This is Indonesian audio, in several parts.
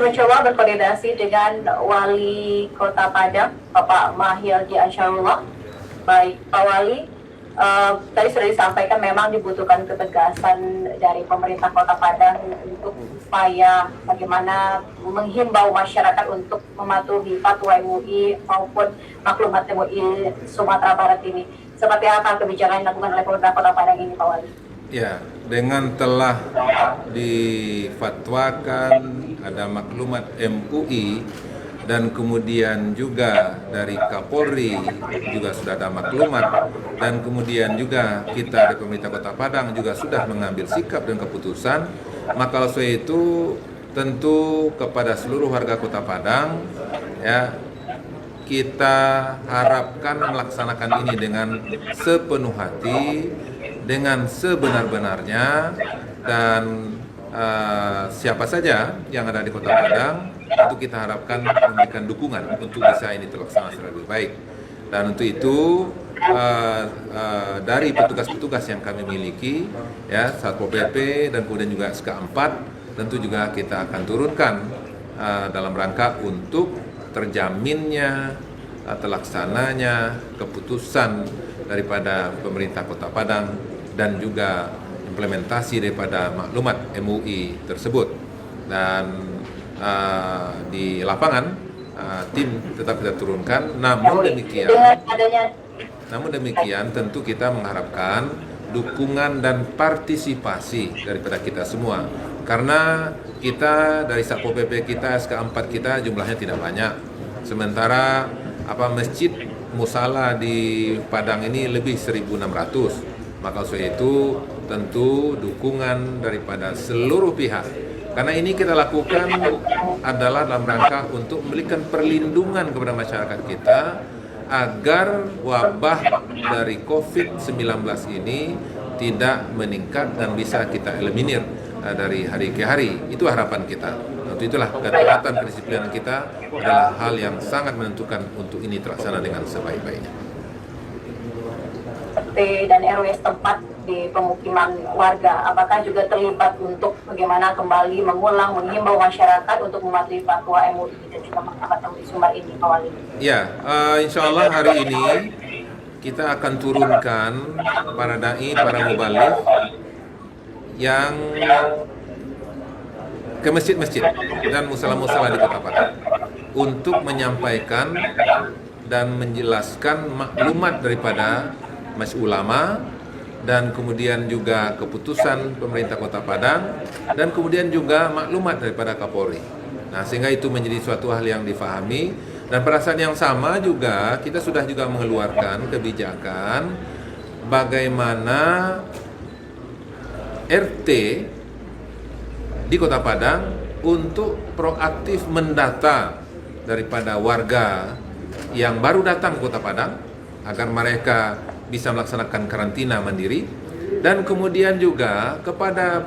mencoba berkoordinasi dengan Wali Kota Padang, Bapak Mahyildi Ansyarullah. Baik, Pak Wali, tadi sudah disampaikan memang dibutuhkan ketegasan dari pemerintah Kota Padang untuk upaya bagaimana menghimbau masyarakat untuk mematuhi fatwa MUI maupun maklumat MUI Sumatera Barat ini. Seperti apa kebijakan yang dilakukan oleh pemerintah Kota Padang ini, Pak Wali? Ya, dengan telah difatwakan ada maklumat MUI dan kemudian juga dari Kapolri juga sudah ada maklumat, dan kemudian juga kita dari pemerintah Kota Padang juga sudah mengambil sikap dan keputusan, maka oleh sebab itu tentu kepada seluruh warga Kota Padang ya, kita harapkan melaksanakan ini dengan sepenuh hati, dengan sebenar-benarnya, dan siapa saja yang ada di Kota Padang itu kita harapkan memberikan dukungan untuk bisa ini terlaksana secara lebih baik. Dan untuk itu dari petugas-petugas yang kami miliki ya, Satpol PP dan kemudian juga SK4 tentu juga kita akan turunkan dalam rangka untuk terjaminnya terlaksananya keputusan daripada pemerintah Kota Padang dan juga implementasi daripada maklumat MUI tersebut. Dan di lapangan tim tetap kita turunkan, namun demikian tentu kita mengharapkan dukungan dan partisipasi daripada kita semua, karena kita dari Satpol PP kita, SK4 kita jumlahnya tidak banyak, sementara masjid musala di Padang ini lebih 1.600. Maka soal itu tentu dukungan daripada seluruh pihak, karena ini kita lakukan adalah dalam rangka untuk memberikan perlindungan kepada masyarakat kita agar wabah dari COVID-19 ini tidak meningkat dan bisa kita eliminir dari hari ke hari. Itu harapan kita. Untuk itulah ketaatan kedisiplinan kita adalah hal yang sangat menentukan untuk ini terlaksana dengan sebaik-baiknya. RT dan RW setempat di pemukiman warga, apakah juga terlibat untuk bagaimana kembali mengulang, menghimbau masyarakat untuk mematuhi fatwa MUI dan juga maklumat MUI Sumbar ini, Pak Wali? Ya, insya Allah hari ini kita akan turunkan para dai, para mubaligh yang ke masjid-masjid dan musala-musala di Kota Padang untuk menyampaikan dan menjelaskan maklumat daripada Majelis Ulama dan kemudian juga keputusan pemerintah Kota Padang dan kemudian juga maklumat daripada Kapolri. Nah, sehingga itu menjadi suatu hal yang difahami, dan pada saat yang sama juga kita sudah juga mengeluarkan kebijakan bagaimana RT di Kota Padang untuk proaktif mendata daripada warga yang baru datang ke Kota Padang agar mereka bisa melaksanakan karantina mandiri, dan kemudian juga kepada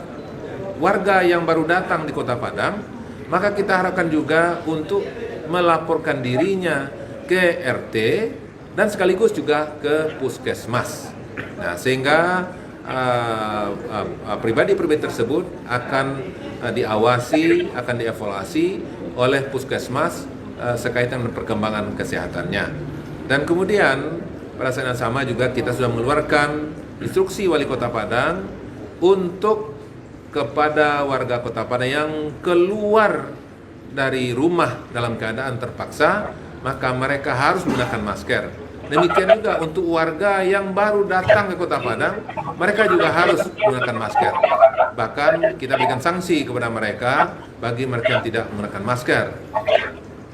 warga yang baru datang di Kota Padang, maka kita harapkan juga untuk melaporkan dirinya ke RT dan sekaligus juga ke puskesmas. Nah, sehingga pribadi-pribadi tersebut akan diawasi, akan dievaluasi oleh puskesmas sekaitan dengan perkembangan kesehatannya. Dan kemudian pada saat yang sama juga kita sudah mengeluarkan instruksi Wali Kota Padang untuk kepada warga Kota Padang yang keluar dari rumah dalam keadaan terpaksa, maka mereka harus menggunakan masker. Demikian juga untuk warga yang baru datang ke Kota Padang, mereka juga harus menggunakan masker. Bahkan kita berikan sanksi kepada mereka bagi mereka yang tidak menggunakan masker.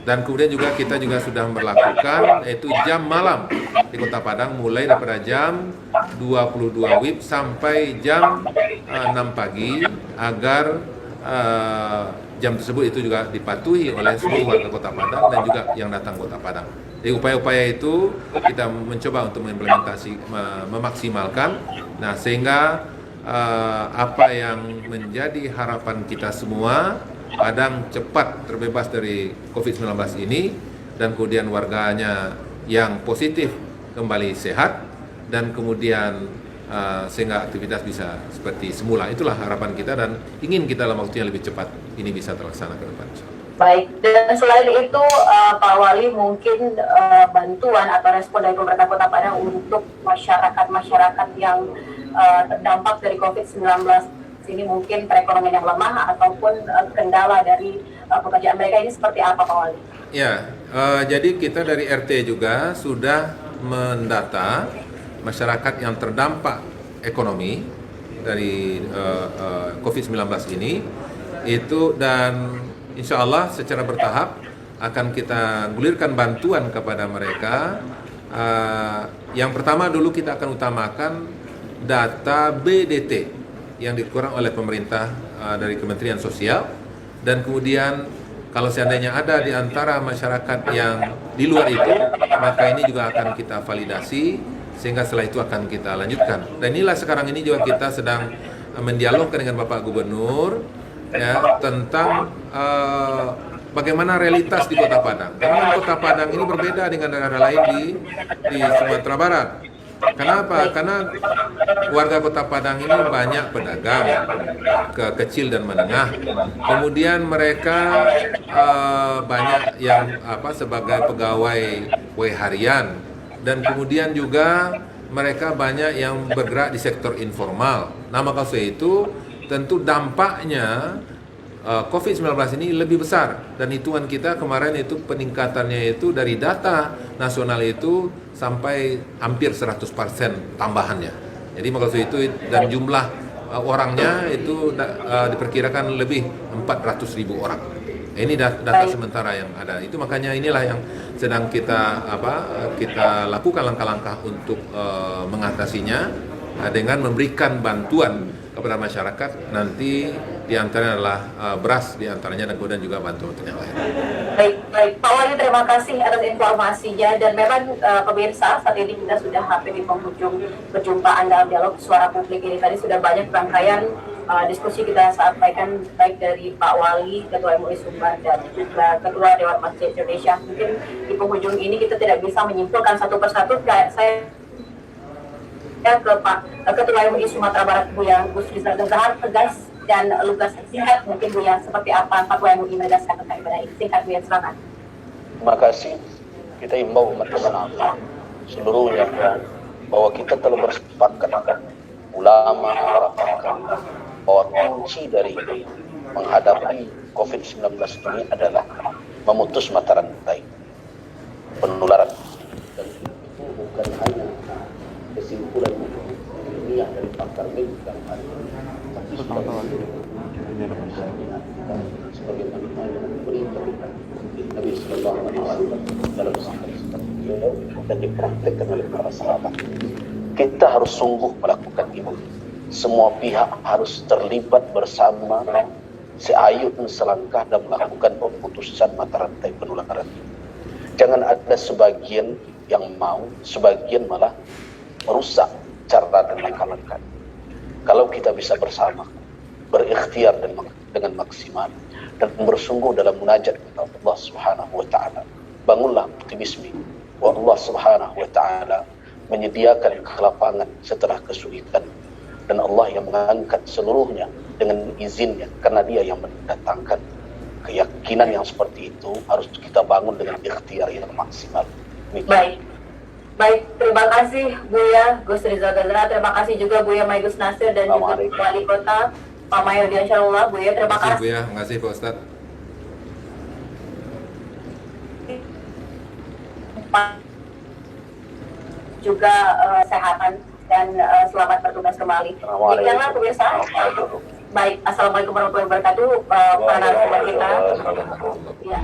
Dan kemudian juga kita juga sudah memberlakukan yaitu jam malam di Kota Padang mulai daripada jam 22 WIB sampai jam 6 pagi agar jam tersebut itu juga dipatuhi oleh seluruh warga Kota Padang dan juga yang datang Kota Padang. Jadi upaya-upaya itu kita mencoba untuk memaksimalkan. Nah, sehingga apa yang menjadi harapan kita semua, Padang cepat terbebas dari COVID-19 ini dan kemudian warganya yang positif kembali sehat dan kemudian sehingga aktivitas bisa seperti semula. Itulah harapan kita dan ingin kita dalam waktu yang lebih cepat ini bisa terlaksana ke depan. Baik, dan selain itu Pak Wali mungkin bantuan atau respon dari pemerintah Kota Padang untuk masyarakat yang terdampak dari COVID-19 ini, mungkin perekonomian yang lemah ataupun kendala dari pekerjaan mereka ini seperti apa Pak Wali? Ya, jadi kita dari RT juga sudah mendata masyarakat yang terdampak ekonomi dari COVID-19 ini itu, dan insya Allah secara bertahap akan kita gulirkan bantuan kepada mereka. Yang pertama dulu kita akan utamakan data BDT yang dikurang oleh pemerintah dari Kementerian Sosial, dan kemudian kalau seandainya ada di antara masyarakat yang di luar itu, maka ini juga akan kita validasi sehingga setelah itu akan kita lanjutkan. Dan inilah sekarang ini juga kita sedang mendialogkan dengan Bapak Gubernur ya tentang bagaimana realitas di Kota Padang. Karena Kota Padang ini berbeda dengan daerah lain di Sumatera Barat. Kenapa? Karena warga Kota Padang ini banyak pedagang kecil dan menengah. Kemudian mereka banyak yang sebagai pegawai harian, dan kemudian juga mereka banyak yang bergerak di sektor informal. Nah, maka itu tentu dampaknya COVID-19 ini lebih besar, dan hitungan kita kemarin itu peningkatannya itu dari data nasional itu sampai hampir 100% tambahannya. Jadi maksud itu, dan jumlah orangnya itu diperkirakan lebih 400.000 orang. Ini data sementara yang ada. Itu makanya inilah yang sedang kita lakukan langkah-langkah untuk mengatasinya dengan memberikan bantuan kepada masyarakat. Nanti diantaranya adalah beras diantaranya, dan kemudian juga bantuan yang lain. Baik, Pak Wali, terima kasih atas informasinya. Dan memang pemirsa, saat ini kita sudah hampir di penghujung perjumpaan dalam dialog suara publik ini. Tadi sudah banyak rangkaian diskusi kita sampaikan, baik dari Pak Wali, Ketua MUI Sumbar, dan juga Ketua Dewan Masjid Indonesia. Mungkin di penghujung ini kita tidak bisa menyimpulkan satu persatu. Saya ke Pak Ketua MUI Sumatera Barat, Buya Gus Rizal Genzahar, tegas dan lugas, singkat mungkin Buya, seperti apa Fatwa MUI menegaskan terkait ibadah ini? Singkat Buya, silakan. Terima kasih. Kita imbau umat Islam seluruhnya bahwa kita telah bersepakat, ulama, para pakar, bahwa kunci dari menghadapi COVID-19 ini adalah memutus mata rantai penularan. Dan itu bukan hanya kesimpulan ilmiah dari pakar medis dan ahli, tapi sebagaimana yang diperintahkan Nabi Sallallahu Alaihi Wasallam dalam sabda beliau dan dipraktikkan oleh para sahabat. Kita harus sungguh melakukan ini. Semua pihak harus terlibat bersama, seayun selangkah dan melakukan pemutusan mata rantai penularan. Jangan ada sebagian yang mau, sebagian malah merusak cara dan langkah-langkah. Kalau kita bisa bersama, berikhtiar dengan maksimal, dan bersungguh dalam munajat kepada Allah Subhanahu wa Ta'ala, bangunlah optimisme bahwa Allah Subhanahu wa Ta'ala menyediakan kelapangan setelah kesulitan, dan Allah yang mengangkat seluruhnya dengan izinnya, karena Dia yang mendatangkan. Keyakinan yang seperti itu harus kita bangun dengan ikhtiar yang maksimal. Baik, terima kasih Buya Gus Rizal Genzahar, terima kasih juga Buya Maigus Nasir dan juga Wali Kota Pak Mahyudin Syarullah. Buya, terima kasih. Buya, terima kasih Pak Ustadz. Juga kesehatan dan selamat bertugas kembali. Demikianlah pemirsa. Baik, assalamualaikum warahmatullahi wabarakatuh. Para narasumber kita. Ya.